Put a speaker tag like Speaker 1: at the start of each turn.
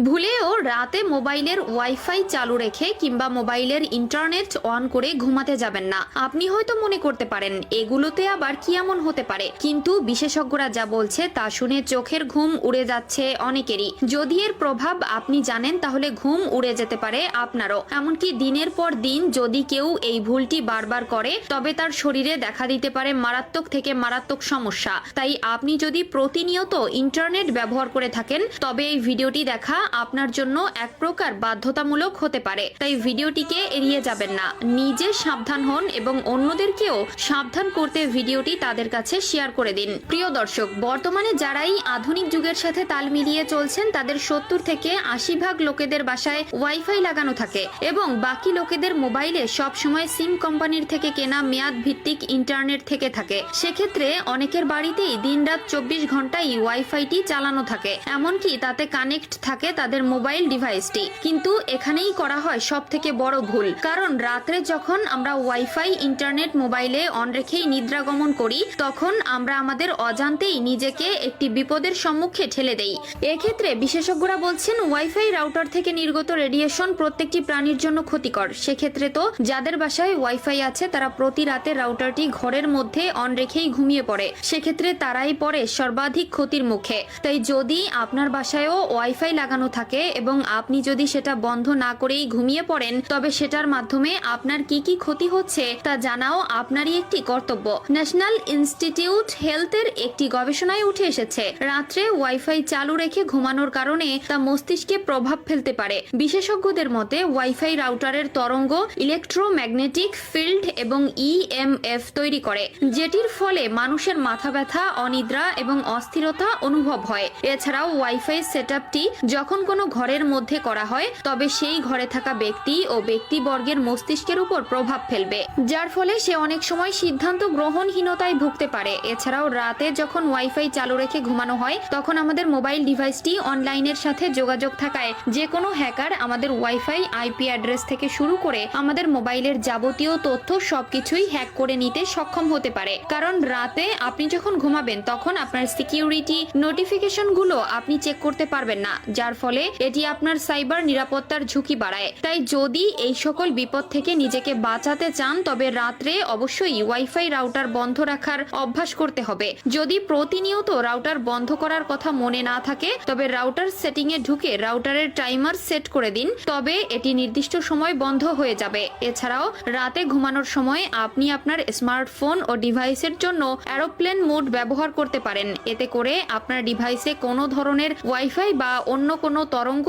Speaker 1: ভুলেও রাতে মোবাইলের ওয়াইফাই চালু রেখে কিংবা মোবাইলের ইন্টারনেট অন করে ঘুমাতে যাবেন না। আপনি হয়তো মনে করতে পারেন এগুলোতে আবার কি এমন হতে পারে, কিন্তু বিশেষজ্ঞরা যা বলছে তা শুনে চোখের ঘুম উড়ে যাচ্ছে অনেকেরই। যদি এর প্রভাব আপনি জানেন তাহলে ঘুম উড়ে যেতে পারে আপনারও। এমনকি দিনের পর দিন যদি কেউ এই ভুলটি বারবার করে তবে তার শরীরে দেখা দিতে পারে মারাত্মক থেকে মারাত্মক সমস্যা। তাই আপনি যদি প্রতিনিয়ত ইন্টারনেট ব্যবহার করে থাকেন তবে এই ভিডিওটি দেখা আপনার জন্য এক প্রকার বাধ্যতামূলক হতে পারে। তাই ভিডিওটিকে এড়িয়ে যাবেন না, নিজে সাবধান হন এবং অন্যদেরকেও সাবধান করতে ভিডিওটি তাদের কাছে শেয়ার করে দিন। প্রিয় দর্শক, বর্তমানে যারাই আধুনিক যুগের সাথে তাল মিলিয়ে চলছেন তাদের 70 থেকে 80% লোকেদের বাসায় ওয়াইফাই লাগানো থাকে এবং বাকি লোকেদের মোবাইলে সব সময় সিম কোম্পানির থেকে কেনা মেয়াদ ভিত্তিক ইন্টারনেট থেকে থাকে। সেক্ষেত্রে অনেকের বাড়িতেই দিনরাত 24 ঘন্টাই ওয়াইফাইটি চালানো থাকে, এমনকি তাতে কানেক্ট থাকে তাদের মোবাইল ডিভাইসটি। কিন্তু এখানেই করা হয় সব থেকে বড় ভুল, কারণ রাত্রে যখন আমরা ওয়াইফাই ইন্টারনেট মোবাইলে অন রেখেই নিদ্রা গমন করি তখন আমরা আমাদের অজান্তেই নিজেকে একটি বিপদের সম্মুখে ঠেলে দেই। এক্ষেত্রে বিশেষজ্ঞরা বলছেন ওয়াইফাই রাউটার থেকে নির্গত রেডিয়েশন প্রত্যেকটি প্রাণীর জন্য ক্ষতিকর। সেক্ষেত্রে তো যাদের বাসায় ওয়াইফাই আছে তারা প্রতি রাতে রাউটারটি ঘরের মধ্যে অন রেখেই ঘুমিয়ে পড়ে, সেক্ষেত্রে তারাই পড়ে সর্বাধিক ক্ষতির মুখে। তাই যদি আপনার বাসায়ও ওয়াইফাই লাগানো থাকে এবং আপনি যদি সেটা বন্ধ না করেই ঘুমিয়ে পড়েন তবে সেটার মাধ্যমে আপনার কি কি ক্ষতি হচ্ছে তা জানাও আপনারই একটি কর্তব্য। ন্যাশনাল ইনস্টিটিউট হেলথের একটি গবেষণায় উঠে এসেছে রাত্রে ওয়াইফাই চালু রেখে ঘুমানোর কারণে তা মস্তিষ্কে প্রভাব ফেলতে পারে। বিশেষজ্ঞদের মতে ওয়াইফাই রাউটারের তরঙ্গ ইলেকট্রোম্যাগনেটিক ফিল্ড এবং ইএমএফ তৈরি করে, যেটির ফলে মানুষের মাথা ব্যথা, অনিদ্রা এবং অস্থিরতা অনুভব হয়। এছাড়াও ওয়াইফাই সেটআপটি যখন কোনো ঘরের মধ্যে করা হয় তবে সেই ঘরে থাকা ব্যক্তি ও ব্যক্তিবর্গের মস্তিষ্কের উপর প্রভাব ফেলবে, যার ফলে সে অনেক সময় সিদ্ধান্ত গ্রহণহীনতায় ভুগতে পারে। এছাড়াও রাতে যখন ওয়াইফাই চালু রেখে ঘুমানো হয় তখন আমাদের মোবাইল ডিভাইসটি অনলাইনের সাথে যোগাযোগ থাকায় যে কোনো হ্যাকার আমাদের ওয়াইফাই আইপি অ্যাড্রেস থেকে শুরু করে আমাদের মোবাইলের যাবতীয় তথ্য সবকিছুই হ্যাক করে নিতে সক্ষম হতে পারে। কারণ রাতে আপনি যখন ঘুমাবেন তখন আপনার সিকিউরিটি নোটিফিকেশন গুলো আপনি চেক করতে পারবেন না, যার ফলে এটি আপনার সাইবার নিরাপত্তার ঝুঁকি বাড়ায়। তাই যদি এই সকল বিপদ থেকে নিজেকে বাঁচাতে চান তবে রাত্রে অবশ্যই ওয়াইফাই রাউটার বন্ধ রাখার অভ্যাস করতে হবে। যদি প্রতিনিয়ত রাউটার বন্ধ করার কথা মনে না থাকে তবে রাউটার সেটিং এ ঢুকে রাউটারের টাইমার সেট করে দিন, তবে এটি নির্দিষ্ট সময় বন্ধ হয়ে যাবে। এছাড়াও রাতে ঘুমানোর সময় আপনি আপনার স্মার্টফোন ও ডিভাইসের জন্য এরোপ্লেন মোড ব্যবহার করতে পারেন। এতে করে আপনার ডিভাইসে কোনো ধরনের ওয়াইফাই বা অন্য কোনো তরঙ্গ